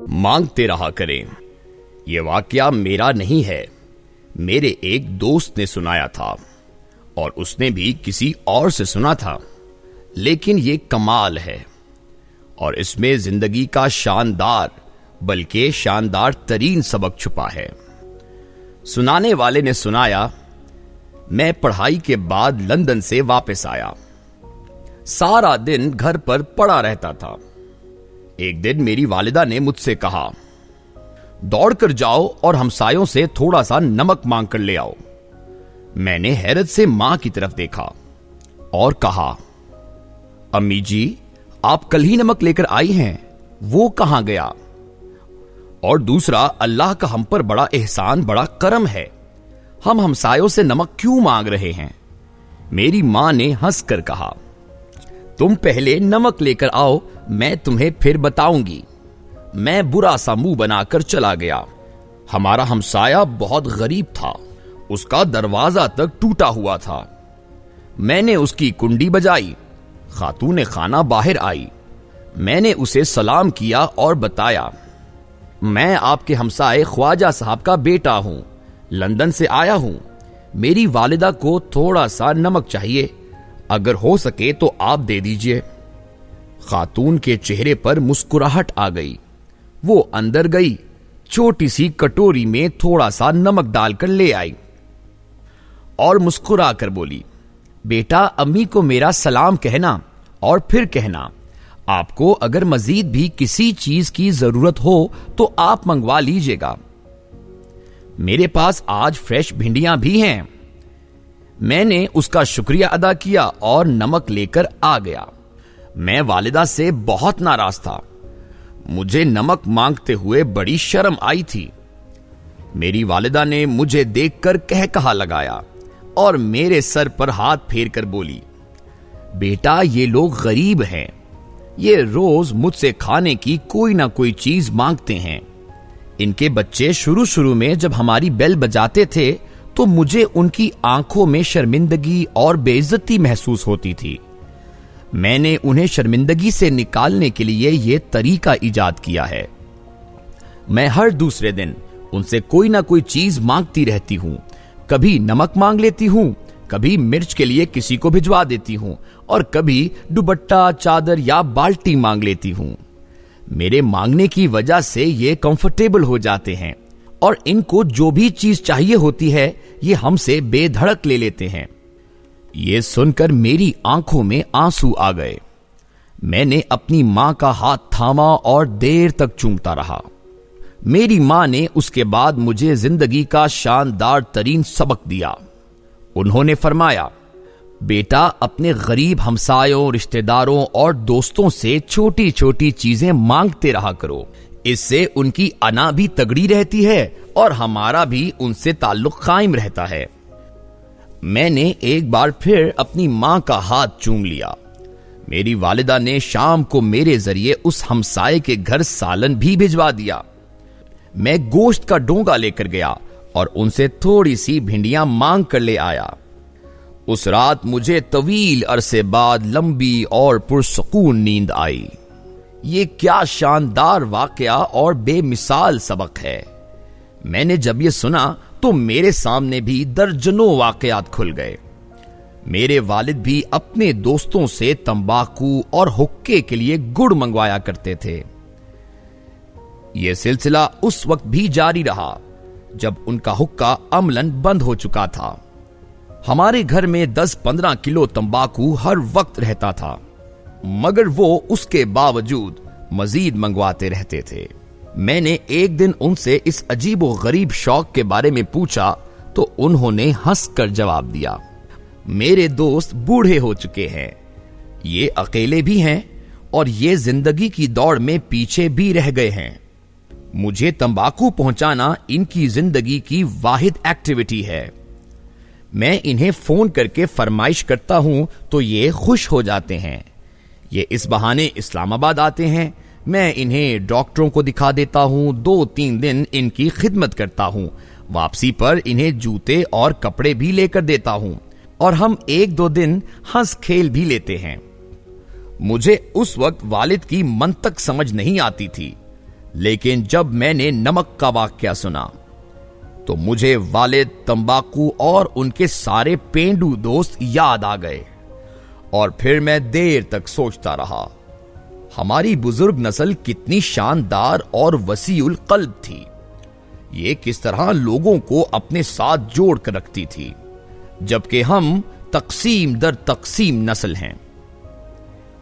مانگتے رہا کریں۔ یہ واقعہ میرا نہیں ہے، میرے ایک دوست نے سنایا تھا اور اس نے بھی کسی اور سے سنا تھا، لیکن یہ کمال ہے اور اس میں زندگی کا شاندار بلکہ شاندار ترین سبق چھپا ہے۔ سنانے والے نے سنایا، میں پڑھائی کے بعد لندن سے واپس آیا، سارا دن گھر پر پڑا رہتا تھا۔ ایک دن میری والدہ نے مجھ سے کہا، دوڑ کر جاؤ اور ہمسایوں سے تھوڑا سا نمک مانگ کر لے آؤ۔ میں نے حیرت سے ماں کی طرف دیکھا اور کہا، امی جی آپ کل ہی نمک لے کر آئی ہیں، وہ کہاں گیا؟ اور دوسرا، اللہ کا ہم پر بڑا احسان، بڑا کرم ہے، ہم ہمسایوں سے نمک کیوں مانگ رہے ہیں؟ میری ماں نے ہنس کر کہا، تم پہلے نمک لے کر آؤ، میں تمہیں پھر بتاؤں گی۔ میں برا سا منہ بنا کر چلا گیا۔ ہمارا ہمسایہ بہت غریب تھا، اس کا دروازہ تک ٹوٹا ہوا تھا۔ میں نے اس کی کنڈی بجائی، خاتون خانہ باہر آئی۔ میں نے اسے سلام کیا اور بتایا، میں آپ کے ہمسائے خواجہ صاحب کا بیٹا ہوں، لندن سے آیا ہوں، میری والدہ کو تھوڑا سا نمک چاہیے، اگر ہو سکے تو آپ دے دیجئے۔ خاتون کے چہرے پر مسکراہٹ آ گئی، وہ اندر گئی، چھوٹی سی کٹوری میں تھوڑا سا نمک ڈال کر لے آئی اور مسکرا کر بولی، بیٹا امی کو میرا سلام کہنا اور پھر کہنا، آپ کو اگر مزید بھی کسی چیز کی ضرورت ہو تو آپ منگوا لیجئے گا، میرے پاس آج فریش بھنڈیاں بھی ہیں۔ میں نے اس کا شکریہ ادا کیا اور نمک لے کر آ گیا۔ میں والدہ سے بہت ناراض تھا، مجھے نمک مانگتے ہوئے بڑی شرم آئی تھی۔ میری والدہ نے مجھے دیکھ کر کہا لگایا اور میرے سر پر ہاتھ پھیر کر بولی، بیٹا یہ لوگ غریب ہیں، یہ روز مجھ سے کھانے کی کوئی نہ کوئی چیز مانگتے ہیں۔ ان کے بچے شروع میں جب ہماری بیل بجاتے تھے تو مجھے ان کی آنکھوں میں شرمندگی اور بے عزتی محسوس ہوتی تھی۔ میں نے انہیں شرمندگی سے نکالنے کے لیے یہ طریقہ ایجاد کیا ہے۔ میں ہر دوسرے دن ان سے کوئی نہ کوئی چیز مانگتی رہتی ہوں، کبھی نمک مانگ لیتی ہوں، کبھی مرچ کے لیے کسی کو بھجوا دیتی ہوں اور کبھی دوپٹہ، چادر یا بالٹی مانگ لیتی ہوں۔ میرے مانگنے کی وجہ سے یہ کمفرٹیبل ہو جاتے ہیں اور ان کو جو بھی چیز چاہیے ہوتی ہے یہ ہم سے بے دھڑک لے لیتے ہیں۔ یہ سن کر میری آنکھوں میں آنسو آ گئے۔ میں نے اپنی ماں کا ہاتھ تھاما اور دیر تک چومتا رہا۔ میری ماں نے اس کے بعد مجھے زندگی کا شاندار ترین سبق دیا۔ انہوں نے فرمایا، بیٹا اپنے غریب ہمسایوں، رشتہ داروں اور دوستوں سے چھوٹی چھوٹی چیزیں مانگتے رہا کرو، اس سے ان کی انا بھی تگڑی رہتی ہے اور ہمارا بھی ان سے تعلق قائم رہتا ہے۔ میں نے ایک بار پھر اپنی ماں کا ہاتھ چوم لیا۔ میری والدہ نے شام کو میرے ذریعے اس ہمسائے کے گھر سالن بھی بھجوا دیا۔ میں گوشت کا ڈونگا لے کر گیا اور ان سے تھوڑی سی بھنڈیاں مانگ کر لے آیا۔ اس رات مجھے طویل عرصے بعد لمبی اور پرسکون نیند آئی۔ یہ کیا شاندار واقعہ اور بے مثال سبق ہے۔ میں نے جب یہ سنا تو میرے سامنے بھی درجنوں واقعات کھل گئے۔ میرے والد بھی اپنے دوستوں سے تمباکو اور حکے کے لیے گڑ منگوایا کرتے تھے۔ یہ سلسلہ اس وقت بھی جاری رہا جب ان کا حکا عملاً بند ہو چکا تھا۔ ہمارے گھر میں 10-15 کلو تمباکو ہر وقت رہتا تھا، مگر وہ اس کے باوجود مزید منگواتے رہتے تھے۔ میں نے ایک دن ان سے اس عجیب و غریب شوق کے بارے میں پوچھا تو انہوں نے ہنس کر جواب دیا، میرے دوست بوڑھے ہو چکے ہیں، یہ اکیلے بھی ہیں اور یہ زندگی کی دوڑ میں پیچھے بھی رہ گئے ہیں۔ مجھے تمباکو پہنچانا ان کی زندگی کی واحد ایکٹیویٹی ہے۔ میں انہیں فون کر کے فرمائش کرتا ہوں تو یہ خوش ہو جاتے ہیں۔ یہ اس بہانے اسلام آباد آتے ہیں، میں انہیں ڈاکٹروں کو دکھا دیتا ہوں، 2-3 دن ان کی خدمت کرتا ہوں، واپسی پر انہیں جوتے اور کپڑے بھی لے کر دیتا ہوں اور ہم 1-2 دن ہنس کھیل بھی لیتے ہیں۔ مجھے اس وقت والد کی منطق سمجھ نہیں آتی تھی، لیکن جب میں نے نمک کا واقعہ سنا تو مجھے والد، تمباکو اور ان کے سارے پینڈو دوست یاد آ گئے، اور پھر میں دیر تک سوچتا رہا ہماری بزرگ نسل کتنی شاندار اور وسیع القلب تھی، یہ کس طرح لوگوں کو اپنے ساتھ جوڑ کر رکھتی تھی، جبکہ ہم تقسیم در تقسیم نسل ہیں۔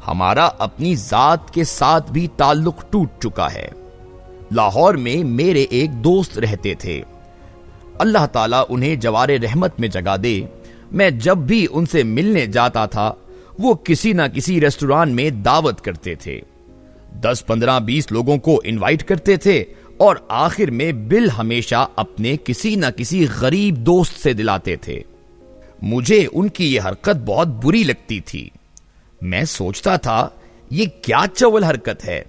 ہمارا اپنی ذات کے ساتھ بھی تعلق ٹوٹ چکا ہے۔ لاہور میں میرے ایک دوست رہتے تھے، اللہ تعالیٰ انہیں جوار رحمت میں جگہ دے۔ میں جب بھی ان سے ملنے جاتا تھا وہ کسی نہ کسی ریسٹوران میں دعوت کرتے تھے، 10، 15، 20 لوگوں کو انوائٹ کرتے تھے، اور آخر میں بل ہمیشہ اپنے کسی نہ کسی غریب دوست سے دلاتے تھے۔ مجھے ان کی یہ حرکت بہت بری لگتی تھی۔ میں سوچتا تھا یہ کیا چول حرکت ہے۔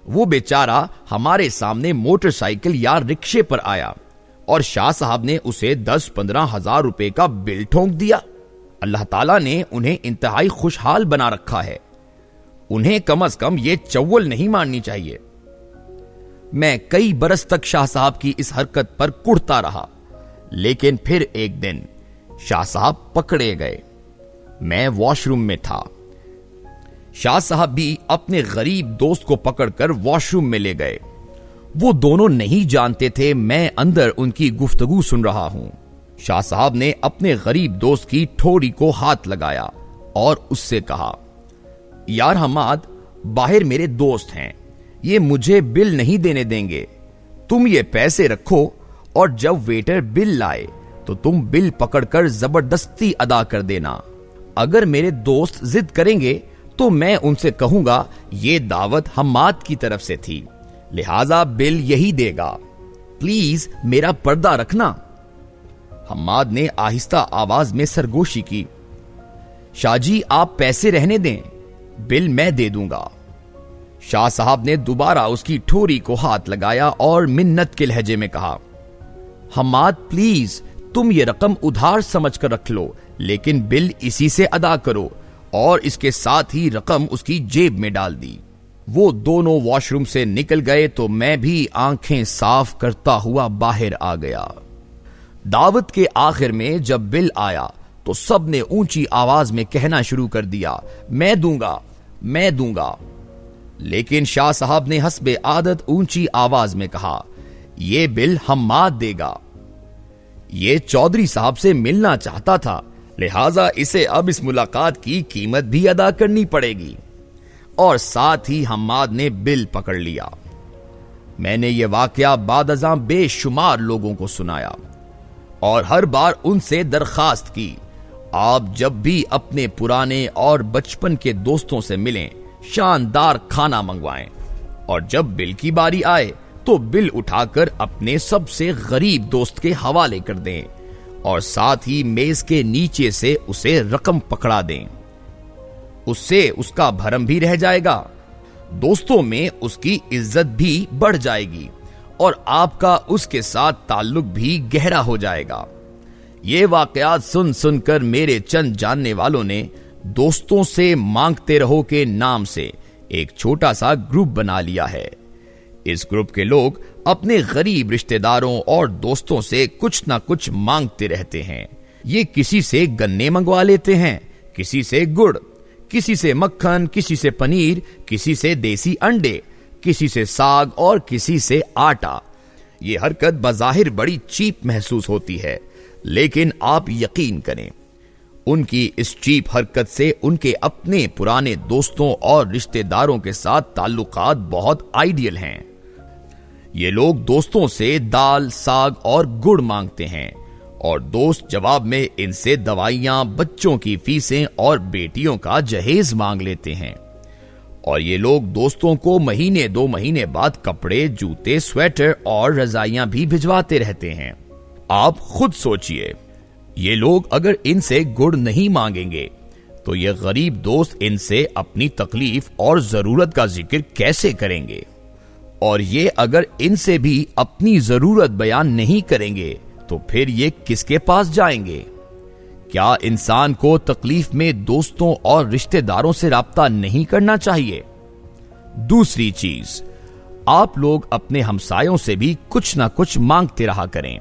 وہ بیچارہ ہمارے سامنے موٹر سائیکل یا رکشے پر آیا اور شاہ صاحب نے اسے 10-15 ہزار روپے کا بل ٹھونک دیا۔ اللہ تعالیٰ نے انہیں انتہائی خوشحال بنا رکھا ہے، انہیں کم از کم یہ چول نہیں ماننی چاہیے۔ میں کئی برس تک شاہ صاحب کی اس حرکت پر کڑتا رہا، لیکن پھر ایک دن شاہ صاحب پکڑے گئے۔ میں واش روم میں تھا، شاہ صاحب بھی اپنے غریب دوست کو پکڑ کر واش روم میں لے گئے۔ وہ دونوں نہیں جانتے تھے میں اندر ان کی گفتگو سن رہا ہوں۔ شاہ صاحب نے اپنے غریب دوست کی ٹھوڑی کو ہاتھ لگایا اور اس سے کہا، یار حماد، باہر میرے دوست ہیں، یہ مجھے بل نہیں دینے دیں گے، تم یہ پیسے رکھو اور جب ویٹر بل لائے تو تم بل پکڑ کر زبردستی ادا کر دینا۔ اگر میرے دوست ضد کریں گے تو میں ان سے کہوں گا یہ دعوت حماد کی طرف سے تھی، لہذا بل یہی دے گا، پلیز میرا پردہ رکھنا۔ حماد نے آہستہ آواز میں سرگوشی کی، شاہ جی آپ پیسے رہنے دیں، بل میں دے دوں گا۔ شاہ صاحب نے دوبارہ اس کی ٹھوری کو ہاتھ لگایا اور منت کے لہجے میں کہا، حماد پلیز تم یہ رقم ادھار سمجھ کر رکھ لو، لیکن بل اسی سے ادا کرو، اور اس کے ساتھ ہی رقم اس کی جیب میں ڈال دی۔ وہ دونوں واش روم سے نکل گئے تو میں بھی آنکھیں صاف کرتا ہوا باہر آ گیا۔ دعوت کے آخر میں جب بل آیا تو سب نے اونچی آواز میں کہنا شروع کر دیا، میں دوں گا، میں دوں گا۔ لیکن شاہ صاحب نے حسب عادت اونچی آواز میں کہا، یہ بل حماد دے گا، یہ چودھری صاحب سے ملنا چاہتا تھا، لہذا اسے اب اس ملاقات کی قیمت بھی ادا کرنی پڑے گی۔ اور ساتھ ہی حماد نے بل پکڑ لیا۔ میں نے یہ واقعہ بعد ازاں بے شمار لوگوں کو سنایا اور ہر بار ان سے درخواست کی، آپ جب بھی اپنے پرانے اور بچپن کے دوستوں سے ملیں شاندار کھانا منگوائیں، اور جب بل کی باری آئے تو بل اٹھا کر اپنے سب سے غریب دوست کے حوالے کر دیں، اور ساتھ ہی میز کے نیچے سے اسے رقم پکڑا دیں۔ اس سے اس کا بھرم بھی رہ جائے گا، دوستوں میں اس کی عزت بھی بڑھ جائے گی، اور آپ کا اس کے ساتھ تعلق بھی گہرا ہو جائے گا۔ یہ واقعات سن سن کر میرے چند جاننے والوں نے دوستوں سے مانگتے رہو کے نام سے ایک چھوٹا سا گروپ بنا لیا ہے۔ اس گروپ کے لوگ اپنے غریب رشتہ داروں اور دوستوں سے کچھ نہ کچھ مانگتے رہتے ہیں۔ یہ کسی سے گنے منگوا لیتے ہیں، کسی سے گڑ، کسی سے مکھن، کسی سے پنیر، کسی سے دیسی انڈے، کسی سے ساگ اور کسی سے آٹا۔ یہ حرکت بظاہر بڑی چیپ محسوس ہوتی ہے، لیکن آپ یقین کریں ان کی اس چیپ حرکت سے ان کے اپنے پرانے دوستوں اور رشتہ داروں کے ساتھ تعلقات بہت آئیڈیل ہیں۔ یہ لوگ دوستوں سے دال، ساگ اور گڑ مانگتے ہیں، اور دوست جواب میں ان سے دوائیاں، بچوں کی فیسیں اور بیٹیوں کا جہیز مانگ لیتے ہیں، اور یہ لوگ دوستوں کو مہینے 2 مہینے بعد کپڑے، جوتے، سویٹر اور رضائیاں بھی بھجواتے رہتے ہیں۔ آپ خود سوچئے، یہ لوگ اگر ان سے گڑ نہیں مانگیں گے تو یہ غریب دوست ان سے اپنی تکلیف اور ضرورت کا ذکر کیسے کریں گے؟ اور یہ اگر ان سے بھی اپنی ضرورت بیان نہیں کریں گے تو پھر یہ کس کے پاس جائیں گے؟ کیا انسان کو تکلیف میں دوستوں اور رشتہ داروں سے رابطہ نہیں کرنا چاہیے؟ دوسری چیز، آپ لوگ اپنے ہمسایوں سے بھی کچھ نہ کچھ مانگتے رہا کریں۔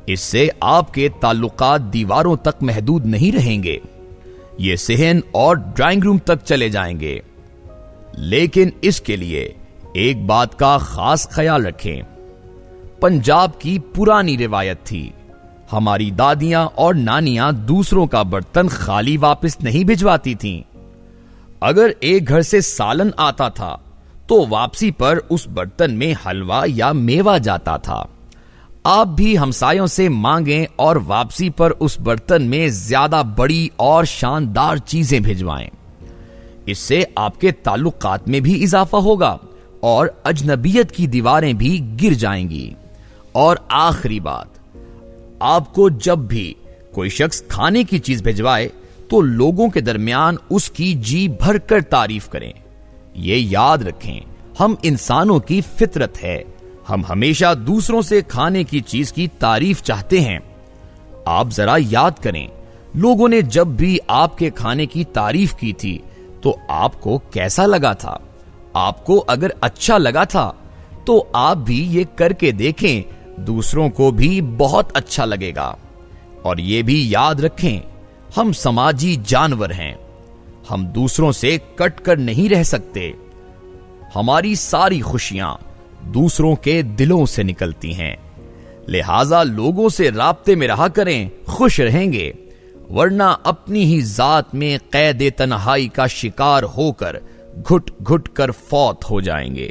اس سے آپ کے تعلقات دیواروں تک محدود نہیں رہیں گے، یہ صحن اور ڈرائنگ روم تک چلے جائیں گے۔ لیکن اس کے لیے ایک بات کا خاص خیال رکھیں۔ پنجاب کی پرانی روایت تھی، ہماری دادیاں اور نانیاں دوسروں کا برتن خالی واپس نہیں بھجواتی تھیں۔ اگر ایک گھر سے سالن آتا تھا تو واپسی پر اس برتن میں حلوہ یا میوہ جاتا تھا۔ آپ بھی ہمسایوں سے مانگیں اور واپسی پر اس برتن میں زیادہ بڑی اور شاندار چیزیں بھجوائیں۔ اس سے آپ کے تعلقات میں بھی اضافہ ہوگا اور اجنبیت کی دیواریں بھی گر جائیں گی۔ اور آخری بات، آپ کو جب بھی کوئی شخص کھانے کی چیز بھجوائے تو لوگوں کے درمیان اس کی جی بھر کر تعریف کریں۔ یہ یاد رکھیں، ہم انسانوں کی فطرت ہے، ہم ہمیشہ دوسروں سے کھانے کی چیز کی تعریف چاہتے ہیں۔ آپ ذرا یاد کریں، لوگوں نے جب بھی آپ کے کھانے کی تعریف کی تھی تو آپ کو کیسا لگا تھا؟ آپ کو اگر اچھا لگا تھا تو آپ بھی یہ کر کے دیکھیں، دوسروں کو بھی بہت اچھا لگے گا۔ اور یہ بھی یاد رکھیں، ہم سماجی جانور ہیں، ہم دوسروں سے کٹ کر نہیں رہ سکتے۔ ہماری ساری خوشیاں دوسروں کے دلوں سے نکلتی ہیں، لہذا لوگوں سے رابطے میں رہا کریں، خوش رہیں گے، ورنہ اپنی ہی ذات میں قید تنہائی کا شکار ہو کر گھٹ گھٹ کر فوت ہو جائیں گے۔